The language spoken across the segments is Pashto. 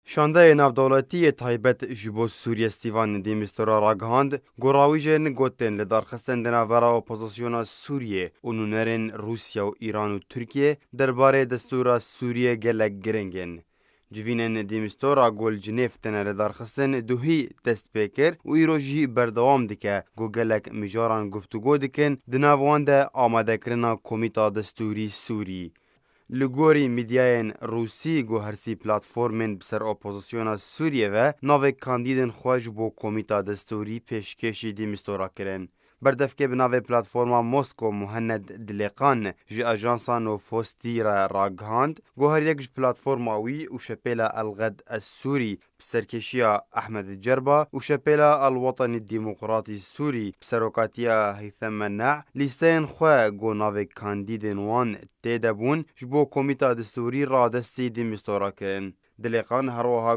شانده نافدولتی تایبت جبو سوریه استیوان دیمستورا راگهاند گراویجن گوتن لدارخستن دناورا اپوزیسیونا سوریه و نونرن روسیا و ایران و ترکیه درباره دستورا سوریه گلک گرنگن. جوینن دیمستورا گل جنیف تنه لدارخستن دوهی دست پیکر و ایروژی بردوام دکه گو گلک مجاران گفتگو دکن دناوان ده آماده کرنا کمیتا دستوری سوری. لگوری میدیاین روسی گوهرسی پلاتفورمن بسر اپوزیسیونا سوریه و ناو کاندیدن خوش بو کمیتا دستوری پیشکشی دیمستورا کرن. بردفکه بناو پلاتفورما موسکو مهند دلقان جی اجانسا نوفوستی را راگهاند گوهر یک پلاتفورماوی و شپیلا الغد السوری بسرکشیا احمد جربا و شپیلا الوطن الديمقراطي السوري بسروكاتيا هيثم مناع لیستین خواه گو ناو کاندیدن وان تیدبون جبو کمیتا دستوری را دستی دیمستورا کرن. دلقان هروها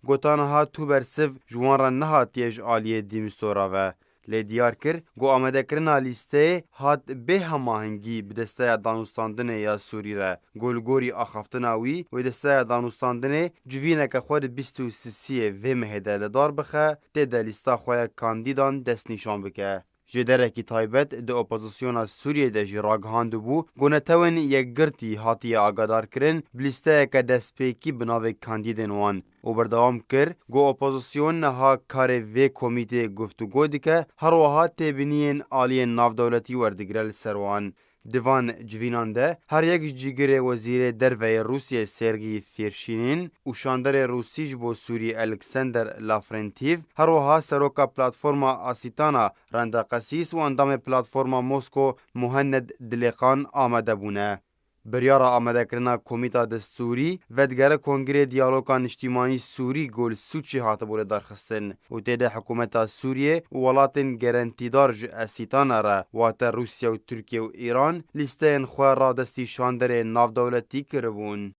گوتانها تو برسف جوان را نها تیج آلیه دیمستورا و لی دیار کر گو آمده کرنا لیسته هات به هماهنگی بدسته دانوستاندن یا سوری را گلگوری آخافتناوی و دسته دانوستاندن جوینه خود 23 و مهده لدار بخه تیده لیستا خواه کاندیدان دست نشان بکه. جدرکی تایبت ده اپوزیسیونا سوریه ده جی راگهاندو بو گونتون یک گرتی هاتی آگادار کرن بلیسته که دست پیکی بناو کاندیدن وان و بردوام کر گو اپوزیسیون نها کار وی کمیته گفتگو دیکه هر وها تبینین آلی ناو دولتی وردگرل سروان. دیوان جوینانده هر یک جیگر وزیر دروی روسیه سرگی فیرشینین و شاندر روسیج بو سوری الکسندر لافرنتیو هر وها سروکا پلاتفورما آسیتانا رنده قسیس و اندام پلاتفورما موسکو مهند دلقان آمده بونه. بریارا آمده کرنا کمیتا دستوری ودگره کنگره دیالوگان اجتماعی سوری گل سوچی هاته بوله درخستن و تیده حکومتا سوریه و ولاتن گرانتیدار جو اسیتانا را واتا روسیا و ترکیه و ایران لیستین خواه را دستی شاندر ناو دولتی کربون.